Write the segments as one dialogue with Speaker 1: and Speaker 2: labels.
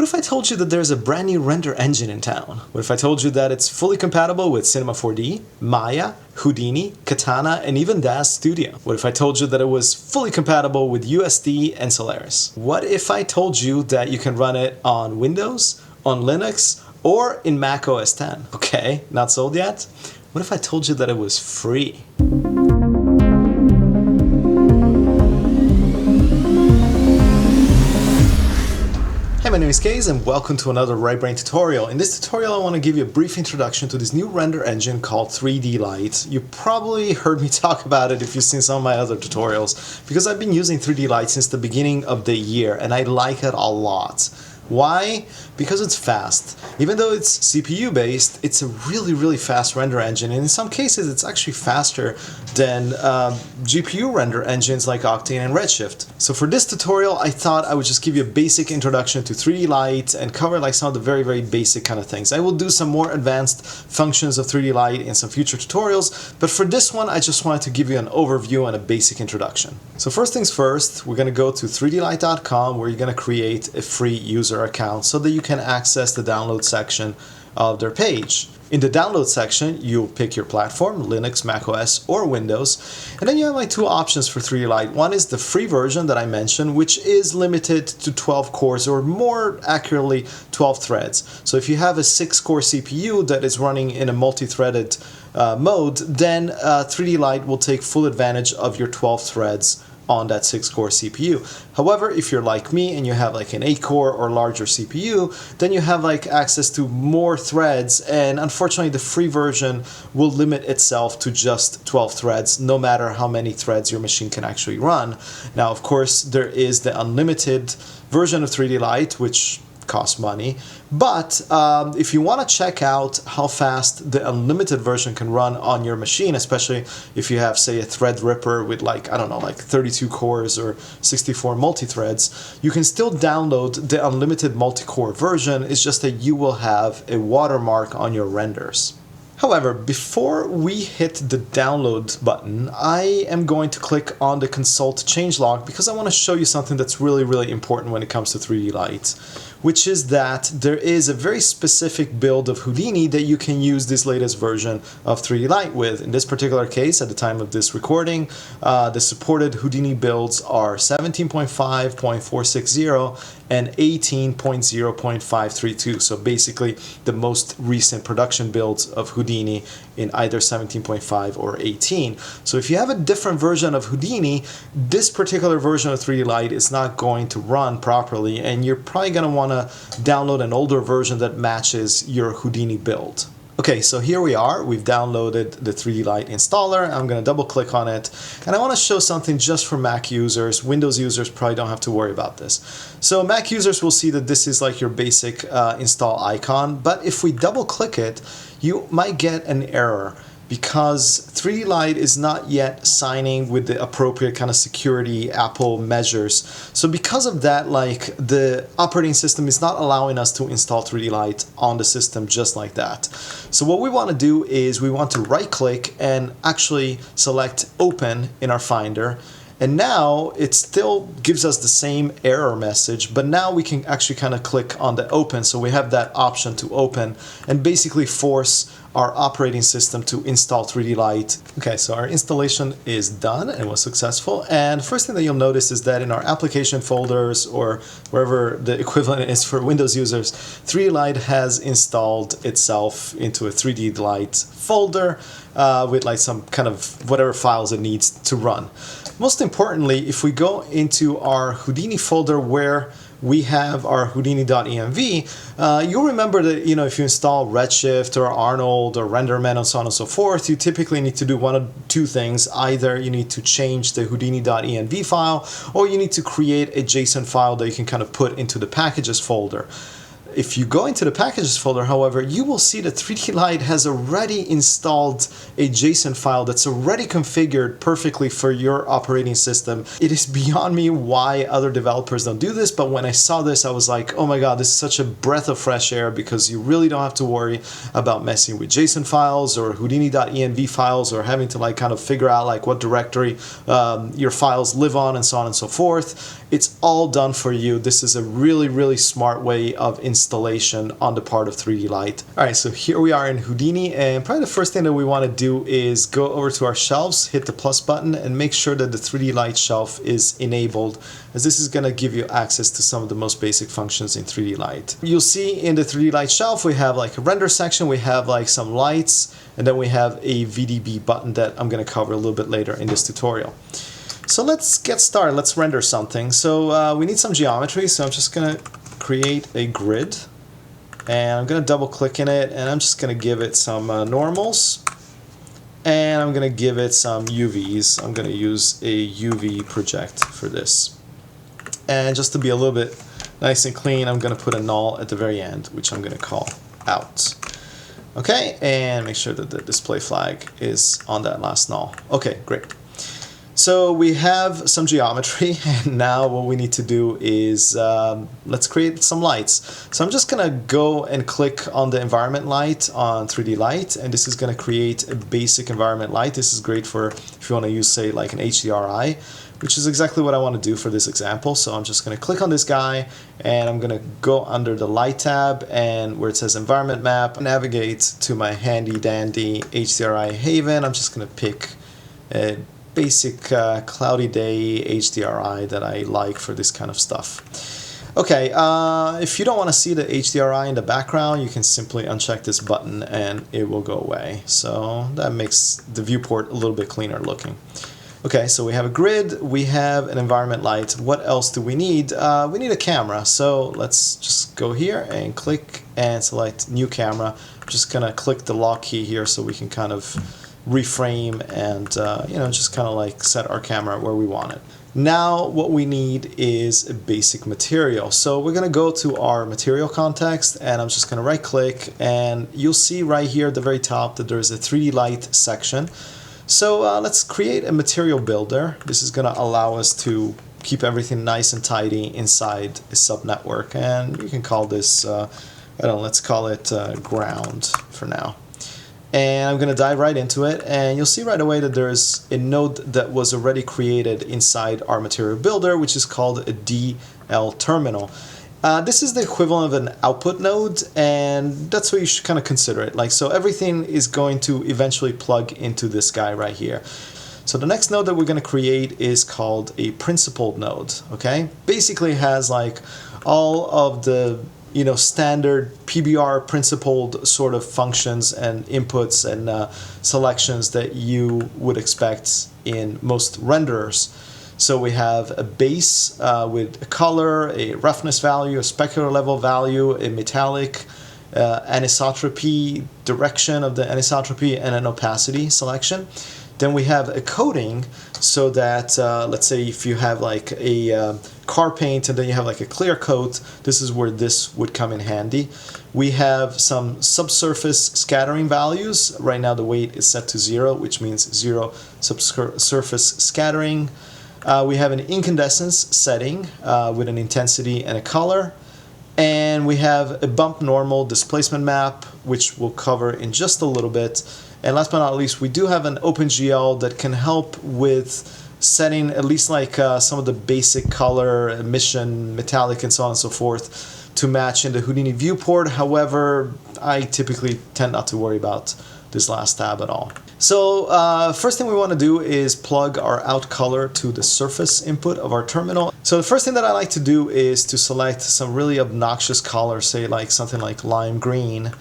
Speaker 1: What if I told you that there's a brand new render engine in town? What if I told you that it's fully compatible with Cinema 4D, Maya, Houdini, Katana, and even DAZ Studio? What if I told you that it was fully compatible with USD and Solaris? What if I told you that you can run it on Windows, on Linux, or in Mac OS X? Okay, not sold yet? What if I told you that it was free? Hey, my name is Kaze and welcome to another Right Brain tutorial. In this tutorial I want to give you a brief introduction to this new render engine called 3Delight. You probably heard me talk about it if you've seen some of my other tutorials, because I've been using 3Delight since the beginning of the year and I like it a lot. Why? Because it's fast. Even though it's CPU based, it's a really fast render engine, and in some cases it's actually faster than GPU render engines like Octane and Redshift. So for this tutorial I thought I would just give you a basic introduction to 3Delight and cover like some of the very basic kind of things. I will do some more advanced functions of 3Delight in some future tutorials, but for this one I just wanted to give you an overview and a basic introduction. So first things first, we're going to go to 3delight.com where you're going to create a free user account so that you can access the download section of their page. In the download section, you'll pick your platform, Linux, Mac OS, or Windows, and then you have like two options for 3Delight. One is the free version that I mentioned, which is limited to 12 cores, or more accurately 12 threads. So if you have a 6-core CPU that is running in a multi-threaded mode, then 3Delight will take full advantage of your 12 threads on that 6-core CPU. However, if you're like me and you have like an 8-core or larger CPU, then you have like access to more threads, and unfortunately the free version will limit itself to just 12 threads, no matter how many threads your machine can actually run. Now, of course, there is the unlimited version of 3Delight, which costs money, but if you want to check out how fast the unlimited version can run on your machine, especially if you have, say, a Threadripper with like, I don't know, like 32 cores or 64 multi-threads, you can still download the unlimited multi-core version. It's just that you will have a watermark on your renders. However, before we hit the download button, I am going to click on the consult changelog because I want to show you something that's really important when it comes to 3Delight, which is that there is a very specific build of Houdini that you can use this latest version of 3Delight with. In this particular case, at the time of this recording, the supported Houdini builds are 17.5.460 and 18.0.532. So basically the most recent production builds of Houdini in either 17.5 or 18. So if you have a different version of Houdini, this particular version of 3Delight is not going to run properly, and you're probably going to want to download an older version that matches your Houdini build. Okay, so here we are. We've downloaded the 3Delight installer. I'm going to double click on it, and I want to show something just for Mac users. Windows users probably don't have to worry about this. So Mac users will see that this is like your basic install icon, but if we double click it, you might get an error because 3Delight is not yet signing with the appropriate kind of security Apple measures. So because of that, like, the operating system is not allowing us to install 3Delight on the system just like that. So what we want to do is we want to right click and actually select Open in our Finder. And now it still gives us the same error message, but now we can actually kind of click on the open. So we have that option to open and basically force our operating system to install 3Delight. Okay, so our installation is done and was successful. And first thing that you'll notice is that in our application folders, or wherever the equivalent is for Windows users, 3Delight has installed itself into a 3Delight folder with like some kind of whatever files it needs to run. Most importantly, if we go into our Houdini folder where we have our Houdini.env, you'll remember that, you know, if you install Redshift or Arnold or RenderMan and so on and so forth, you typically need to do one of two things. Either you need to change the Houdini.env file, or you need to create a JSON file that you can kind of put into the packages folder. If you go into the packages folder, however, you will see that 3Delight has already installed a JSON file that's already configured perfectly for your operating system. It is beyond me why other developers don't do this, but when I saw this, I was like, oh my God, this is such a breath of fresh air, because you really don't have to worry about messing with JSON files or Houdini.env files, or having to like kind of figure out like what directory your files live on and so on and so forth. It's all done for you. This is a really, really smart way of installation on the part of 3Delight. All right, so here we are in Houdini, and probably the first thing that we want to do is go over to our shelves, hit the plus button, and make sure that the 3Delight shelf is enabled, as this is going to give you access to some of the most basic functions in 3Delight. You'll see in the 3Delight shelf, we have like a render section, we have like some lights, and then we have a VDB button that I'm going to cover a little bit later in this tutorial. So let's get started. Let's render something. So we need some geometry, so I'm just going to create a grid, and I'm going to double click in it, and I'm just going to give it some normals, and I'm going to give it some UVs. I'm going to use a UV project for this. And just to be a little bit nice and clean, I'm going to put a null at the very end, which I'm going to call out. Okay, and make sure that the display flag is on that last null. Okay, great. So we have some geometry, and now what we need to do is let's create some lights. So I'm just going to go and click on the environment light on 3Delight, and this is going to create a basic environment light. This is great for if you want to use, say, like an HDRI, which is exactly what I want to do for this example. So I'm just going to click on this guy, and I'm going to go under the light tab, and where it says environment map, navigate to my handy dandy HDRI haven. I'm just going to pick a basic cloudy day HDRI that I like for this kind of stuff. Okay, if you don't want to see the HDRI in the background, you can simply uncheck this button and it will go away. So that makes the viewport a little bit cleaner looking. Okay, so we have a grid, we have an environment light. What else do we need? We need a camera. So let's just go here and click and select new camera. I'm just gonna click the lock key here so we can kind of reframe and you know, just kind of like set our camera where we want it. Now what we need is a basic material. So we're going to go to our material context, and I'm just going to right click, and you'll see right here at the very top that there's a 3Delight section. So let's create a material builder. This is going to allow us to keep everything nice and tidy inside a subnetwork, and you can call this I don't know, let's call it ground for now. And I'm going to dive right into it, and you'll see right away that there's a node that was already created inside our material builder, which is called a DL terminal. This is the equivalent of an output node, and that's what you should kind of consider it. Like, so everything is going to eventually plug into this guy right here. So the next node that we're going to create is called a principled node. Okay, basically has like all of the standard PBR principled sort of functions and inputs and selections that you would expect in most renderers. So we have a base with a color, a roughness value, a specular level value, a metallic, anisotropy, direction of the anisotropy, and an opacity selection. Then we have a coating, so that let's say if you have like a car paint and then you have like a clear coat, this is where this would come in handy. We have some subsurface scattering values. Right now the weight is set to 0, which means 0 subsurface scattering. We have an incandescence setting with an intensity and a color. And we have a bump normal displacement map, which we'll cover in just a little bit. And last but not least, we do have an Opengl that can help with setting at least like some of the basic color, emission, metallic, and so on and so forth to match in the Houdini viewport. However, I typically tend not to worry about this last tab at all. So first thing we want to do is plug our out color to the surface input of our terminal. So the first thing that I like to do is to select some really obnoxious color, say like something like lime green,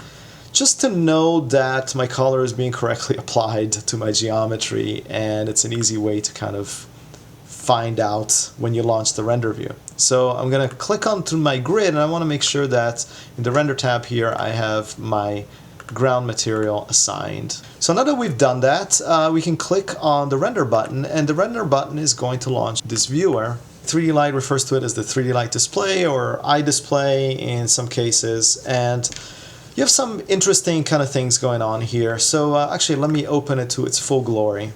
Speaker 1: just to know that my color is being correctly applied to my geometry, and it's an easy way to kind of find out when you launch the render view. So I'm going to click onto my grid, and I want to make sure that in the render tab here I have my ground material assigned. So now that we've done that, we can click on the render button, and the render button is going to launch this viewer. 3Delight refers to it as the 3Delight display or iDisplay in some cases, and you have some interesting kind of things going on here. So actually, let me open it to its full glory.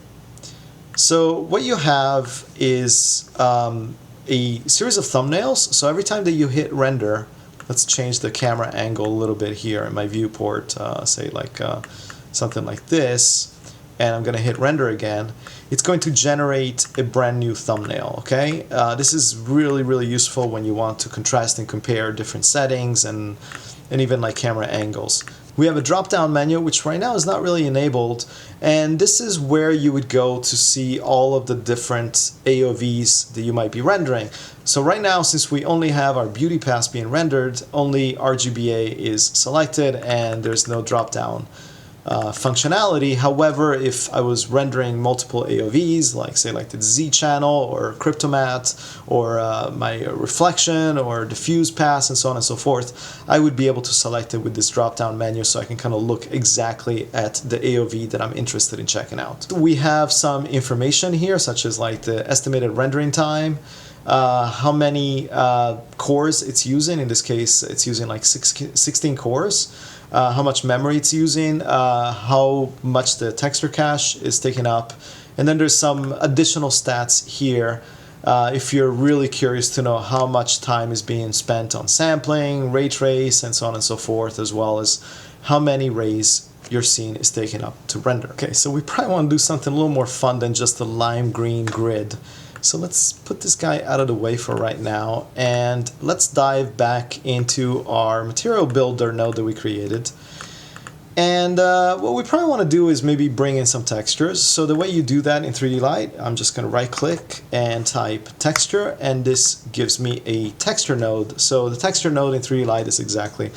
Speaker 1: So what you have is a series of thumbnails. So every time that you hit render, let's change the camera angle a little bit here in my viewport, say like something like this, and I'm going to hit render again. It's going to generate a brand new thumbnail, okay? This is really useful when you want to contrast and compare different settings and even like camera angles. We have a drop-down menu, which right now is not really enabled, and this is where you would go to see all of the different AOVs that you might be rendering. So right now, since we only have our beauty pass being rendered, only RGBA is selected and there's no drop-down functionality. However, if I was rendering multiple AOVs, like say like the Z channel or Cryptomat or my reflection or diffuse pass and so on and so forth, I would be able to select it with this drop-down menu, so I can kind of look exactly at the AOV that I'm interested in checking out. We have some information here, such as like the estimated rendering time, how many cores it's using. In this case, it's using like 16 cores. How much memory it's using, how much the texture cache is taking up, and then there's some additional stats here if you're really curious to know how much time is being spent on sampling, ray trace, and so on and so forth, as well as how many rays your scene is taking up to render. Okay, so we probably want to do something a little more fun than just a lime green grid. So let's put this guy out of the way for right now, and let's dive back into our material builder node that we created. And what we probably want to do is maybe bring in some textures. So the way you do that in 3Delight, I'm just going to right click and type texture, and this gives me a texture node. So the texture node in 3Delight is exactly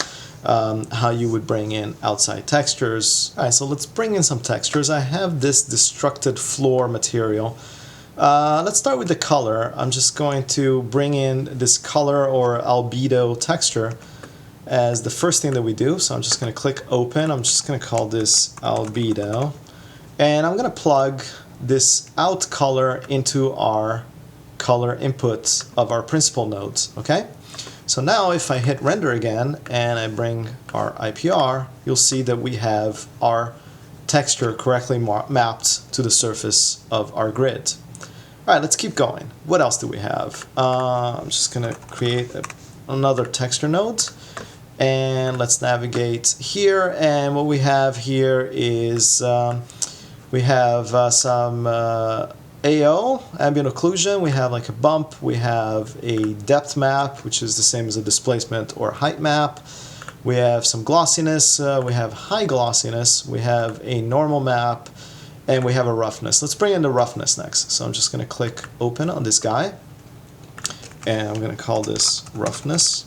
Speaker 1: how you would bring in outside textures. All right, so let's bring in some textures. I have this destructed floor material. Let's start with the color. I'm just going to bring in this color or albedo texture as the first thing that we do. So I'm just going to click open. I'm just going to call this albedo. And I'm going to plug this out color into our color input of our principal nodes. Okay? So now if I hit render again and I bring our IPR, you'll see that we have our texture correctly mapped to the surface of our grid. All right, let's keep going. What else do we have? I'm just going to create another texture node, and let's navigate here. And what we have here is we have some AO, ambient occlusion. We have like a bump. We have a depth map, which is the same as a displacement or height map. We have some glossiness. We have high glossiness. We have a normal map. And we have a roughness. Let's bring in the roughness next. So I'm just going to click open on this guy. And I'm going to call this roughness.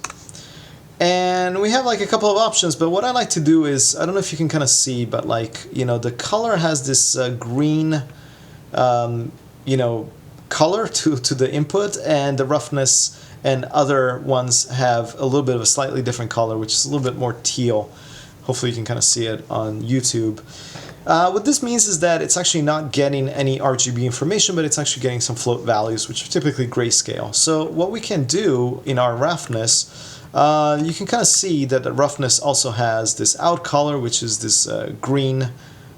Speaker 1: And we have like a couple of options, but what I like to do is, I don't know if you can kind of see, but like, you know, the color has this green, you know, color to the input, and the roughness and other ones have a little bit of a slightly different color, which is a little bit more teal. Hopefully you can kind of see it on YouTube. What this means is that it's actually not getting any RGB information, but it's actually getting some float values, which are typically grayscale. So what we can do in our roughness, you can kind of see that the roughness also has this out color, which is this green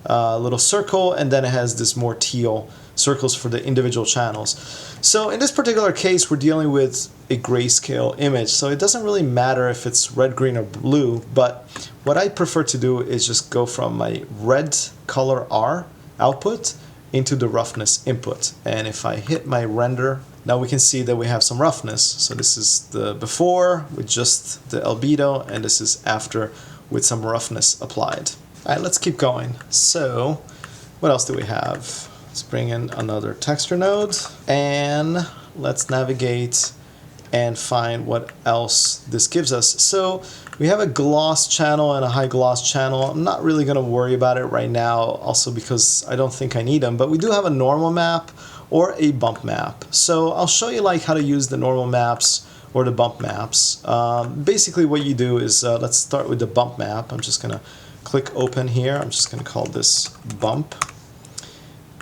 Speaker 1: little circle, and then it has this more teal circles for the individual channels. So in this particular case, we're dealing with a grayscale image, so it doesn't really matter if it's red, green, or blue, but what I prefer to do is just go from my red color R output into the roughness input. And if I hit my render, now we can see that we have some roughness. So this is the before with just the albedo, and this is after with some roughness applied. All right, let's keep going. So what else do we have? Let's bring in another texture node, and let's navigate and find what else this gives us. So we have a gloss channel and a high gloss channel. I'm not really going to worry about it right now, also because I don't think I need them, but we do have a normal map or a bump map. So I'll show you like how to use the normal maps or the bump maps. Basically what you do is, let's start with the bump map. I'm just going to click open here. I'm just going to call this bump.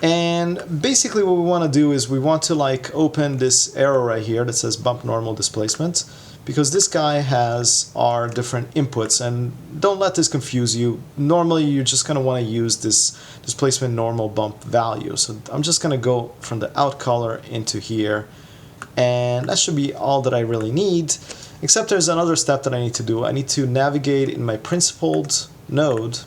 Speaker 1: And basically what we want to do is we want to like open this arrow right here that says bump normal displacement, because this guy has our different inputs, and don't let this confuse you. Normally you're just going to want to use this displacement normal bump value. So I'm just going to go from the out color into here, and that should be all that I really need, except there's another step that I need to do. I need to navigate in my principled node.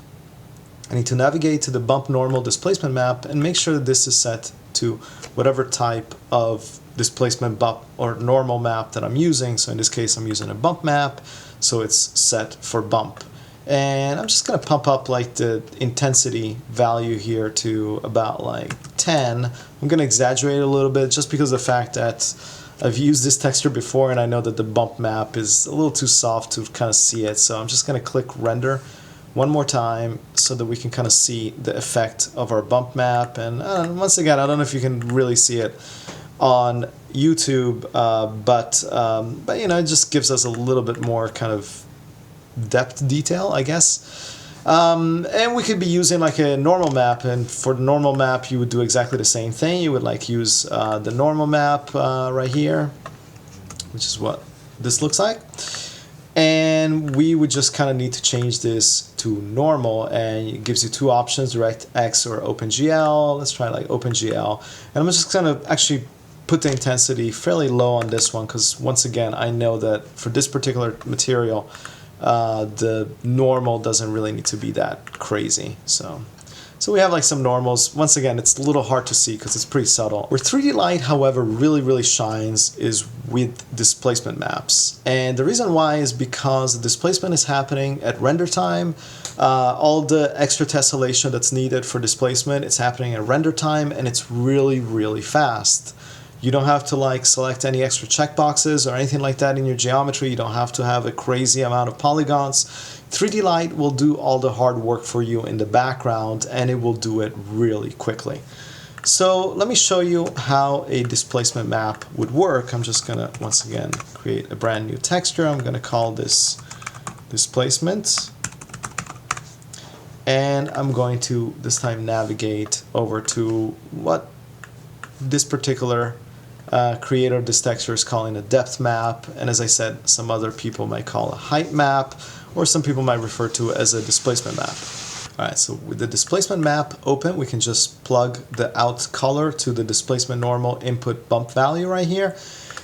Speaker 1: I need to navigate to the bump normal displacement map and make sure that this is set to whatever type of displacement bump or normal map that I'm using. So in this case I'm using a bump map, so it's set for bump. And I'm just going to pump up like the intensity value here to about like 10. I'm going to exaggerate a little bit just because of the fact that I've used this texture before and I know that the bump map is a little too soft to kind of see it. So I'm just going to click render one more time so that we can kind of see the effect of our bump map. And once again, I don't know if you can really see it on YouTube, but you know, it just gives us a little bit more kind of depth detail, I guess. And we could be using like a normal map, and for the normal map you would do exactly the same thing. You would like use the normal map right here, which is what this looks like. And we would just kind of need to change this to normal, and it gives you two options, DirectX or OpenGL. Let's try like OpenGL. And I'm just going to actually put the intensity fairly low on this one, because once again, I know that for this particular material, the normal doesn't really need to be that crazy. So we have like some normals. Once again, it's a little hard to see because it's pretty subtle. Where 3Delight, however, really shines is with displacement maps. And the reason why is because the displacement is happening at render time. All the extra tessellation that's needed for displacement, it's happening at render time, and it's really fast. You don't have to like select any extra checkboxes or anything like that in your geometry. You don't have to have a crazy amount of polygons. 3Delight will do all the hard work for you in the background, and it will do it really quickly. So let me show you how a displacement map would work. I'm just gonna once again create a brand new texture. I'm gonna call this displacement, and I'm going to this time navigate over to what this particular creator of this texture is calling a depth map, and as I said, some other people might call a height map, or some people might refer to it as a displacement map. Alright, so with the displacement map open, we can just plug the out color to the displacement normal input bump value right here.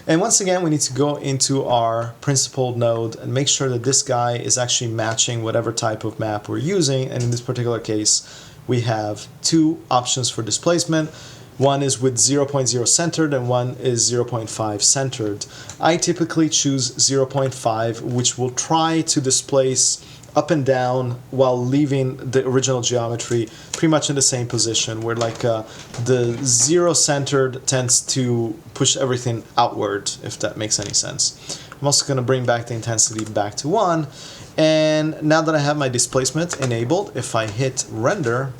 Speaker 1: And once again, we need to go into our principled node and make sure that this guy is actually matching whatever type of map we're using. And in this particular case, we have two options for displacement. One is with 0.0 centered and one is 0.5 centered. I typically choose 0.5, which will try to displace up and down while leaving the original geometry pretty much in the same position, where like the 0 centered tends to push everything outward, if that makes any sense. I'm also going to bring back the intensity back to 1. And now that I have my displacement enabled, if I hit render,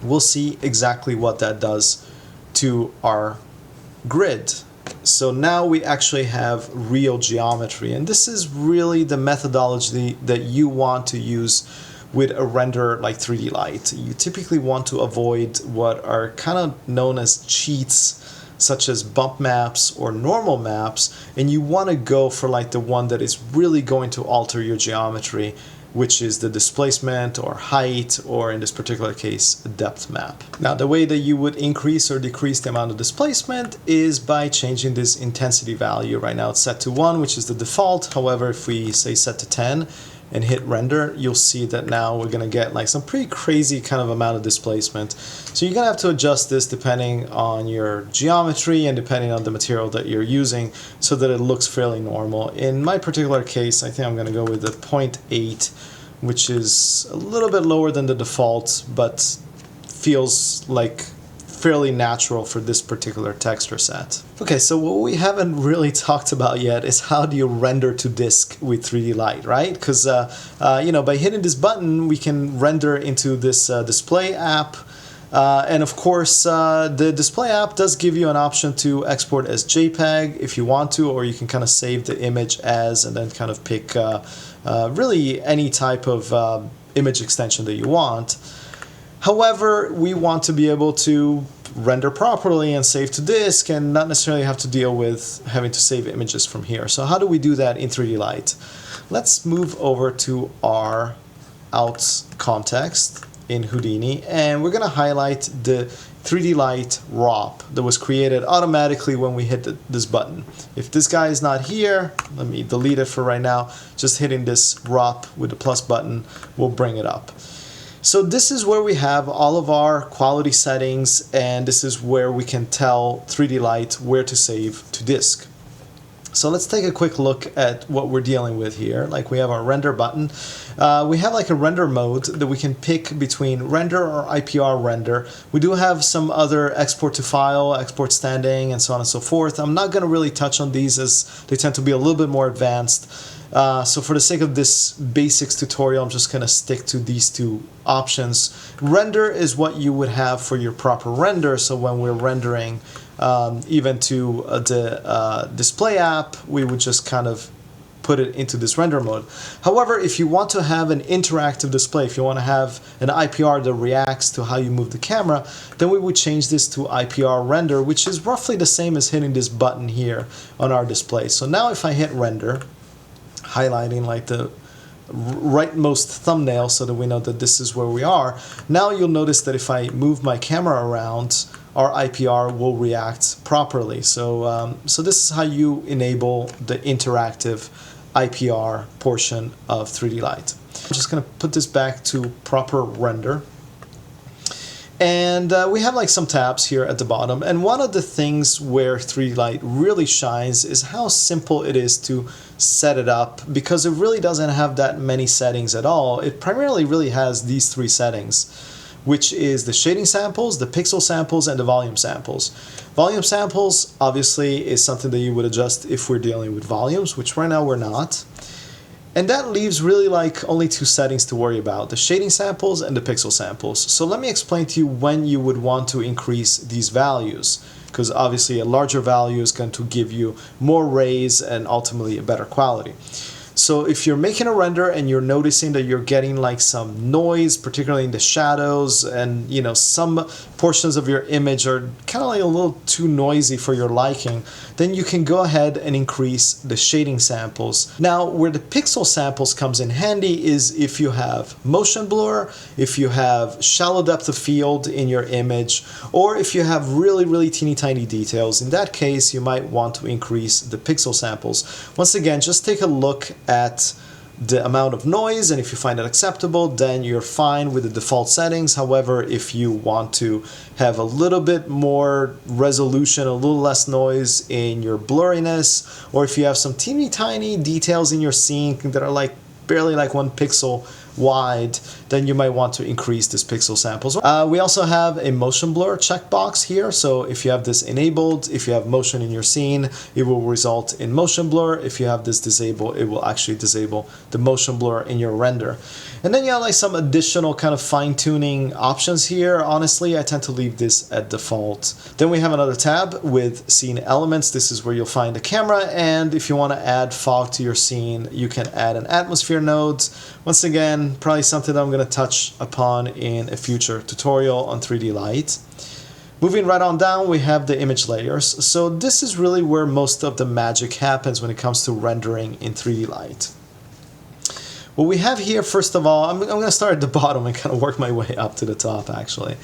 Speaker 1: we'll see exactly what that does to our grid. So now we actually have real geometry, and this is really the methodology that you want to use with a render like 3Delight. You typically want to avoid what are kind of known as cheats, such as bump maps or normal maps, and you want to go for like the one that is really going to alter your geometry, which is the displacement or height, or in this particular case, a depth map. Now, the way that you would increase or decrease the amount of displacement is by changing this intensity value. Right now it's set to 1, which is the default. However, if we say set to 10 and hit render, you'll see that now we're gonna get like some pretty crazy kind of amount of displacement. So you're gonna have to adjust this depending on your geometry and depending on the material that you're using so that it looks fairly normal. In my particular case, I think I'm gonna go with the 0.8, which is a little bit lower than the default, but feels like fairly natural for this particular texture set. Okay, so what we haven't really talked about yet is how do you render to disk with 3Delight, right? Because you know, by hitting this button, we can render into this display app. And of course, the display app does give you an option to export as JPEG if you want to, or you can kind of save the image as and then kind of pick really any type of image extension that you want. However, we want to be able to render properly and save to disk and not necessarily have to deal with having to save images from here. So how do we do that in 3Delight? Let's move over to our out context in Houdini, and we're going to highlight the 3Delight ROP that was created automatically when we hit this button. If this guy is not here, let me delete it for right now. Just hitting this ROP with the plus button will bring it up. So this is where we have all of our quality settings, and this is where we can tell 3Delight where to save to disk. So let's take a quick look at what we're dealing with here. Like, we have our render button. We have like a render mode that we can pick between render or Ipr render. We do have some other export to file, export standing, and so on and so forth. I'm not going to really touch on these as they tend to be a little bit more advanced. So for the sake of this basics tutorial, I'm just going to stick to these two options. Render is what you would have for your proper render. So when we're rendering even to the display app, we would just kind of put it into this render mode. However, if you want to have an interactive display, if you want to have an IPR that reacts to how you move the camera, then we would change this to Ipr Render, which is roughly the same as hitting this button here on our display. So now if I hit render, highlighting like the rightmost thumbnail so that we know that this is where we are, now you'll notice that if I move my camera around, our IPR will react properly. So, so this is how you enable the interactive IPR portion of 3Delight. I'm just going to put this back to proper render. And we have like some tabs here at the bottom, and one of the things where 3Delight really shines is how simple it is to set it up, because it really doesn't have that many settings at all. It primarily really has these three settings, which is the shading samples, the pixel samples, and the volume samples. Volume samples obviously is something that you would adjust if we're dealing with volumes, which right now we're not. And that leaves really like only two settings to worry about, the shading samples and the pixel samples. So let me explain to you when you would want to increase these values, because obviously a larger value is going to give you more rays and ultimately a better quality. So if you're making a render and you're noticing that you're getting like some noise, particularly in the shadows, and you know some portions of your image are kind of like a little too noisy for your liking, then you can go ahead and increase the shading samples. Now, where the pixel samples comes in handy is if you have motion blur, if you have shallow depth of field in your image, or if you have really teeny tiny details. In that case, you might want to increase the pixel samples. Once again, just take a look at the amount of noise, and if you find it acceptable, then you're fine with the default settings. However, if you want to have a little bit more resolution, a little less noise in your blurriness, or if you have some teeny tiny details in your scene that are like barely like 1 pixel wide, then you might want to increase this pixel samples. We also have a motion blur checkbox here, so if you have this enabled, if you have motion in your scene, it will result in motion blur. If you have this disabled, it will actually disable the motion blur in your render. And then you have like some additional kind of fine-tuning options here. Honestly, I tend to leave this at default. Then we have another tab with scene elements. This is where you'll find the camera, and if you want to add fog to your scene, you can add an atmosphere node. Once again, probably something that I'm going to touch upon in a future tutorial on 3Delight. Moving right on down, we have the image layers. So this is really where most of the magic happens when it comes to rendering in 3Delight. What we have here, first of all, I'm going to start at the bottom and kind of work my way up to the top, actually.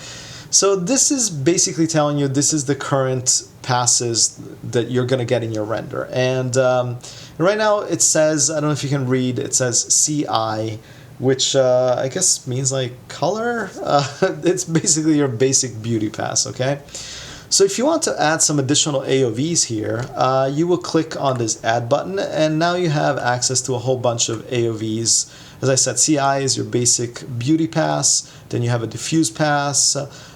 Speaker 1: So this is basically telling you this is the current passes that you're going to get in your render. And right now it says, I don't know if you can read, it says CI, which I guess means like color. It's basically your basic beauty pass, okay? So if you want to add some additional AOVs here, you will click on this add button, and now you have access to a whole bunch of AOVs. As I said, CI is your basic beauty pass, then you have a diffuse pass,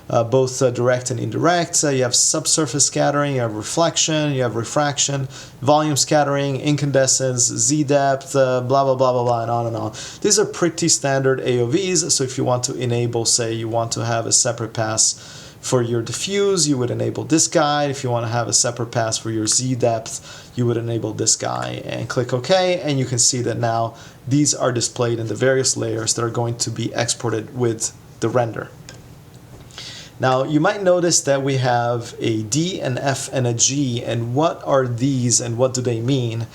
Speaker 1: both direct and indirect. You have subsurface scattering, you have reflection, you have refraction, volume scattering, incandescence, Z-depth, blah, blah, blah, blah, blah, and on and on. These are pretty standard AOVs, so if you want to enable, say, you want to have a separate pass for your diffuse, you would enable this guy. If you want to have a separate pass for your Z-depth, you would enable this guy and click OK, and you can see that now these are displayed in the various layers that are going to be exported with the render. Now you might notice that we have a D, an F, and a G, and what are these and what do they mean?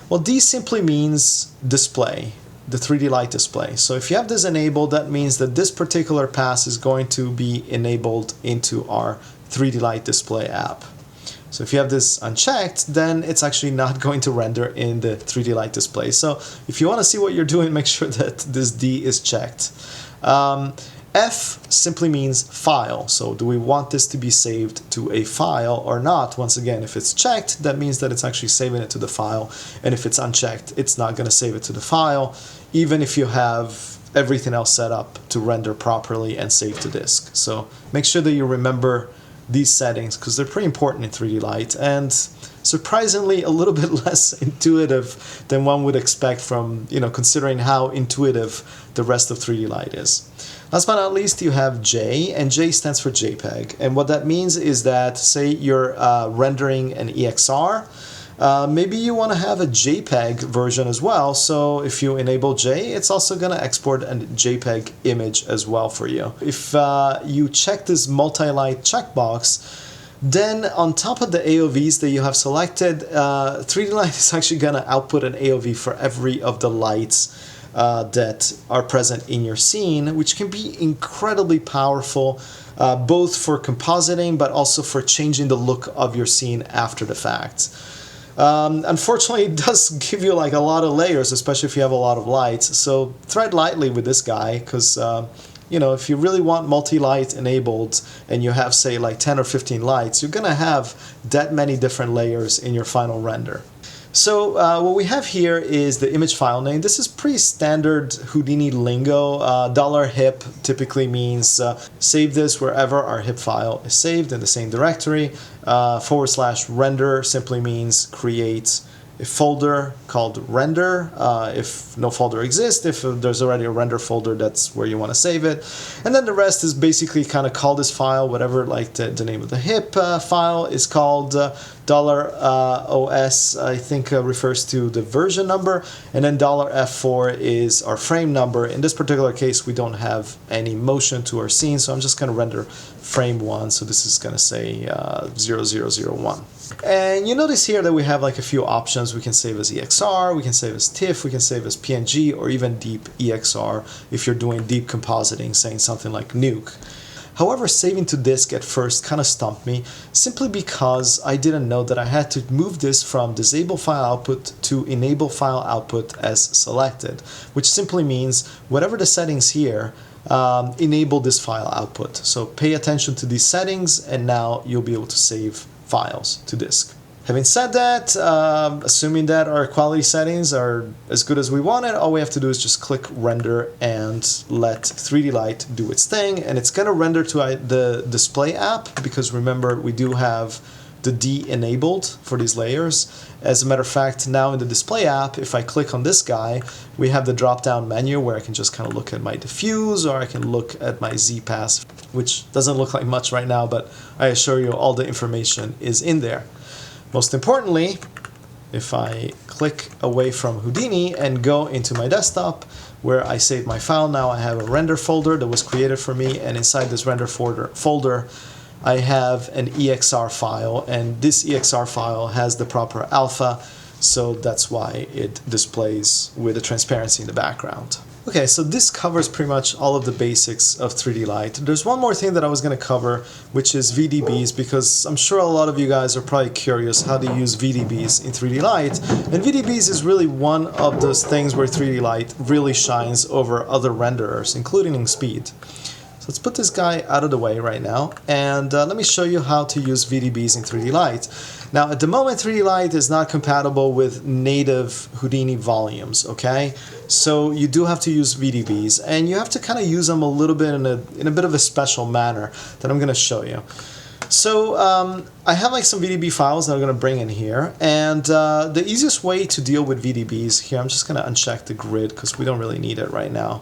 Speaker 1: Well, D simply means display, the 3Delight display. So if you have this enabled, that means that this particular pass is going to be enabled into our 3Delight display app. So if you have this unchecked, then it's actually not going to render in the 3Delight display. So if you want to see what you're doing, make sure that this D is checked. F simply means file. So do we want this to be saved to a file or not? Once again, if it's checked, that means that it's actually saving it to the file. And if it's unchecked, it's not going to save it to the file, even if you have everything else set up to render properly and save to disk. So make sure that you remember these settings because they're pretty important in 3Delight and surprisingly a little bit less intuitive than one would expect from, considering how intuitive the rest of 3Delight is. Last but not least, you have J, and J stands for JPEG. And what that means is that, say you're rendering an EXR, maybe you want to have a JPEG version as well. So if you enable J, it's also going to export a JPEG image as well for you. If you check this multi-light checkbox, then on top of the AOVs that you have selected, 3Delight is actually going to output an AOV for every of the lights that are present in your scene, which can be incredibly powerful, both for compositing but also for changing the look of your scene after the fact. Unfortunately, it does give you like a lot of layers, especially if you have a lot of lights. So tread lightly with this guy, because if you really want multi-light enabled and you have, say, like 10 or 15 lights, you're gonna have that many different layers in your final render. So what we have here is the image file name. This is pretty standard Houdini lingo. $hip typically means save this wherever our hip file is saved in the same directory. /render simply means create a folder called render. If no folder exists, if there's already a render folder, that's where you want to save it. And then the rest is basically kind of call this file, whatever like the name of the hip file is called. $OS, I think, refers to the version number, and then $F4 is our frame number. In this particular case, we don't have any motion to our scene, so I'm just going to render frame 1, so this is going to say 0001. And you notice here that we have like a few options. We can save as EXR, we can save as TIFF, we can save as PNG, or even deep EXR if you're doing deep compositing, saying something like nuke. However, saving to disk at first kind of stumped me, simply because I didn't know that I had to move this from disable file output to enable file output as selected, which simply means whatever the settings here, enable this file output. So pay attention to these settings and now you'll be able to save files to disk. Having said that, assuming that our quality settings are as good as we wanted, all we have to do is just click render and let 3Delight do its thing, and it's going to render to the display app, because remember we do have the D enabled for these layers. As a matter of fact, now in the display app, if I click on this guy, we have the drop-down menu where I can just kind of look at my diffuse, or I can look at my Z-pass, which doesn't look like much right now, but I assure you all the information is in there. Most importantly, if I click away from Houdini and go into my desktop where I save my file, now I have a render folder that was created for me, and inside this render folder I have an EXR file, and this EXR file has the proper alpha, so that's why it displays with the transparency in the background. Okay, so this covers pretty much all of the basics of 3Delight. There's one more thing that I was going to cover, which is Vdbs, because I'm sure a lot of you guys are probably curious how to use Vdbs in 3Delight. And Vdbs is really one of those things where 3Delight really shines over other renderers, including in speed. So let's put this guy out of the way right now, and let me show you how to use Vdbs in 3Delight. Now, at the moment, 3Delight is not compatible with native Houdini volumes, okay? So you do have to use Vdbs, and you have to kind of use them a little bit in a bit of a special manner that I'm going to show you. So I have like some VDB files that I'm going to bring in here, and the easiest way to deal with VDBs here, I'm just going to uncheck the grid because we don't really need it right now,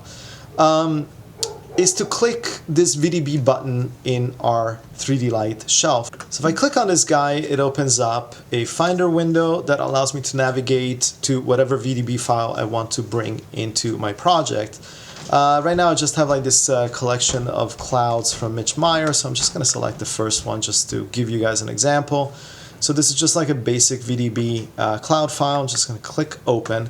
Speaker 1: is to click this VDB button in our 3Delight shelf. So if I click on this guy, it opens up a Finder window that allows me to navigate to whatever VDB file I want to bring into my project. Right now I just have like this collection of clouds from Mitch Meyer, so I'm just going to select the first one just to give you guys an example. So this is just like a basic VDB cloud file. I'm just going to click open.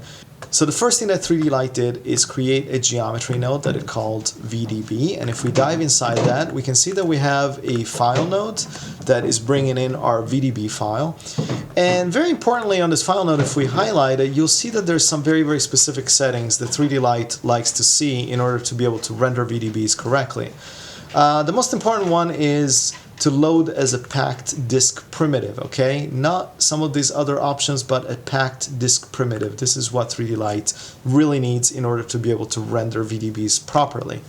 Speaker 1: So the first thing that 3Delight did is create a geometry node that it called Vdb, and if we dive inside that, we can see that we have a file node that is bringing in our Vdb file. And very importantly on this file node, if we highlight it, you'll see that there's some very, very specific settings that 3Delight likes to see in order to be able to render Vdbs correctly. The most important one is to load as a packed disk primitive, okay? Not some of these other options, but a packed disk primitive. This is what 3Delight really needs in order to be able to render VDBs properly.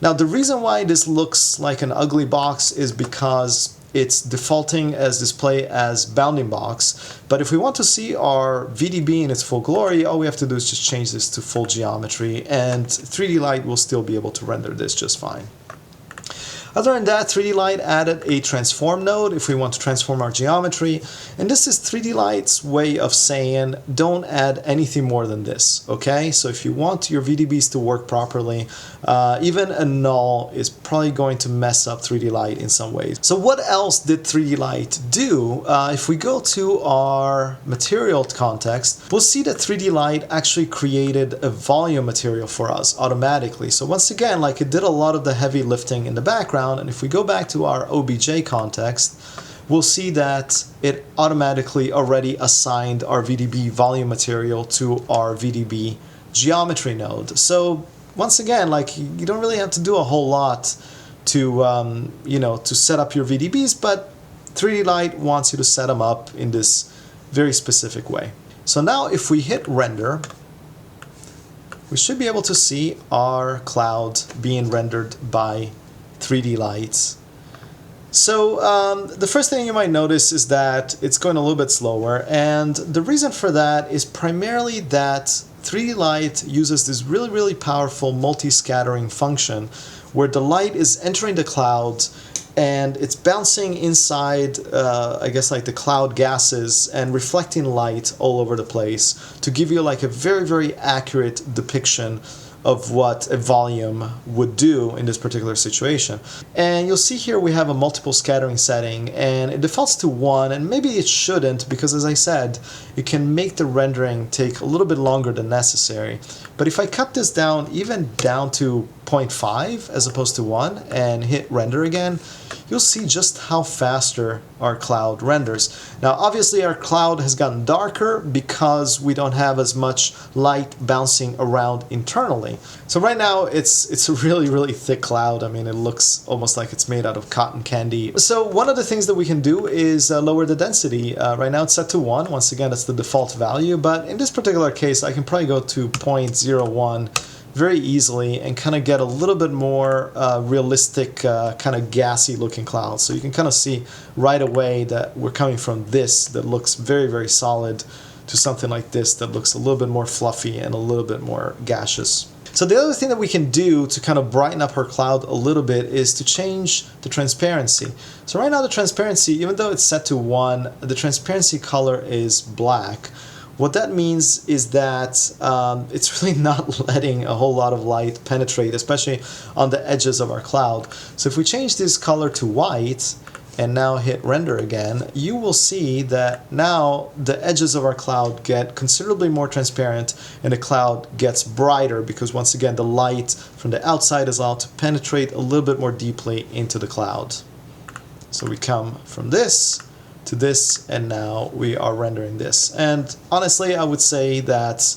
Speaker 1: Now, the reason why this looks like an ugly box is because it's defaulting as display as bounding box, but if we want to see our VDB in its full glory, all we have to do is just change this to full geometry, and 3Delight will still be able to render this just fine. Other than that, 3Delight added a transform node if we want to transform our geometry, and this is 3Delight's way of saying don't add anything more than this, okay? So if you want your VDBs to work properly, even a null is probably going to mess up 3Delight in some ways. So what else did 3Delight do? If we go to our material context, we'll see that 3Delight actually created a volume material for us automatically. So once again, like, it did a lot of the heavy lifting in the background. And if we go back to our OBJ context, we'll see that it automatically already assigned our VDB volume material to our VDB geometry node. So once again, like, you don't really have to do a whole lot to to set up your VDBs, but 3Delight wants you to set them up in this very specific way. So now if we hit render, we should be able to see our cloud being rendered by 3Delight. So the first thing you might notice is that it's going a little bit slower, and the reason for that is primarily that 3Delight uses this really, really powerful multi-scattering function where the light is entering the cloud and it's bouncing inside, I guess, like the cloud gases and reflecting light all over the place to give you like a very, very accurate depiction of what a volume would do in this particular situation. And you'll see here we have a multiple scattering setting, and it defaults to 1, and maybe it shouldn't, because as I said, it can make the rendering take a little bit longer than necessary. But if I cut this down, even down to 0.5 as opposed to 1, and hit render again, you'll see just how faster our cloud renders. Now obviously our cloud has gotten darker because we don't have as much light bouncing around internally. So right now it's a really, really thick cloud. I mean, it looks almost like it's made out of cotton candy. So one of the things that we can do is lower the density. Right now it's set to 1. Once again, that's the default value, but in this particular case I can probably go to 0.01 very easily and kind of get a little bit more realistic, kind of gassy looking clouds. So you can kind of see right away that we're coming from this that looks very, very solid to something like this that looks a little bit more fluffy and a little bit more gaseous. So the other thing that we can do to kind of brighten up our cloud a little bit is to change the transparency. So right now the transparency, even though it's set to 1, the transparency color is black. What that means is that it's really not letting a whole lot of light penetrate, especially on the edges of our cloud. So if we change this color to white and now hit render again, you will see that now the edges of our cloud get considerably more transparent and the cloud gets brighter because once again the light from the outside is allowed to penetrate a little bit more deeply into the cloud. So we come from this to this, and now we are rendering this. And honestly, I would say that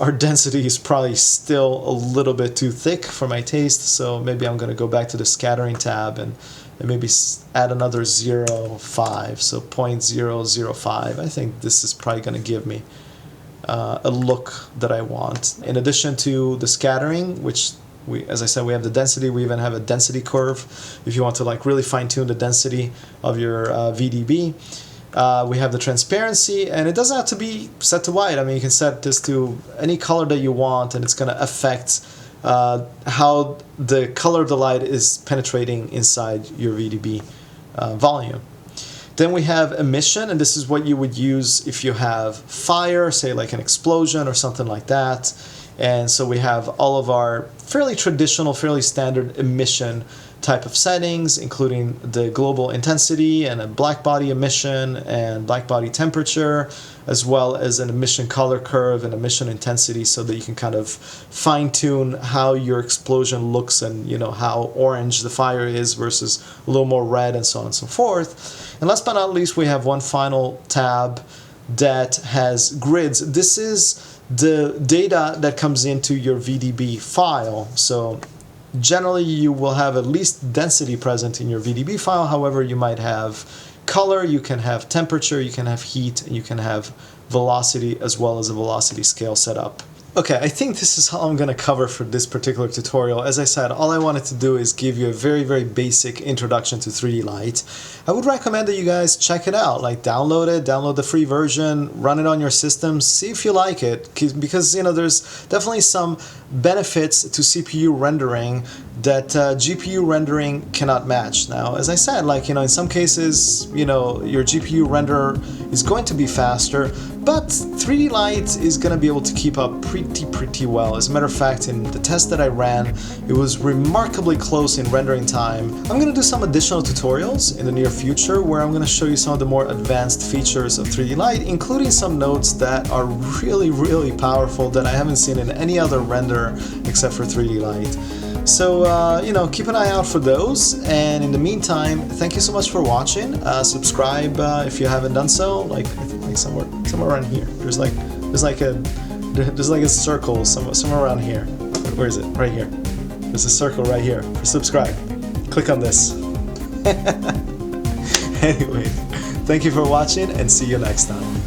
Speaker 1: our density is probably still a little bit too thick for my taste, so maybe I'm going to go back to the scattering tab and maybe add another 0.5, so 0.005. I think this is probably going to give me a look that I want. In addition to the scattering, which as I said, we have the density. We even have a density curve if you want to like really fine-tune the density of your VDB. We have the transparency, and it doesn't have to be set to white. I mean, you can set this to any color that you want, and it's going to affect how the color of the light is penetrating inside your VDB volume. Then we have emission, and this is what you would use if you have fire, say like an explosion or something like that. And so we have all of our fairly traditional, fairly standard emission type of settings, including the global intensity and a black body emission and black body temperature, as well as an emission color curve and emission intensity, so that you can kind of fine tune how your explosion looks and, you know, how orange the fire is versus a little more red, and so on and so forth. And last but not least, we have one final tab that has grids. This is the data that comes into your VDB file. So generally you will have at least density present in your VDB file. However, you might have color, you can have temperature, you can have heat, and you can have velocity, as well as a velocity scale set up. Okay, I think this is all I'm going to cover for this particular tutorial. As I said, all I wanted to do is give you a very, very basic introduction to 3Delight. I would recommend that you guys check it out, like download it, download the free version, run it on your system, see if you like it, because, you know, there's definitely some benefits to CPU rendering that GPU rendering cannot match. Now, as I said, like, you know, in some cases, you know, your GPU render is going to be faster, but 3Delight is going to be able to keep up pretty well. As a matter of fact, in the test that I ran, it was remarkably close in rendering time. I'm going to do some additional tutorials in the near future where I'm going to show you some of the more advanced features of 3Delight, including some nodes that are really powerful that I haven't seen in any other render except for 3Delight. So, you know, keep an eye out for those, and in the meantime, thank you so much for watching. Subscribe if you haven't done so, like somewhere around here. There's like a circle somewhere around here. Where is it? Right here. There's a circle right here. Subscribe. Click on this. Anyway, thank you for watching, and see you next time.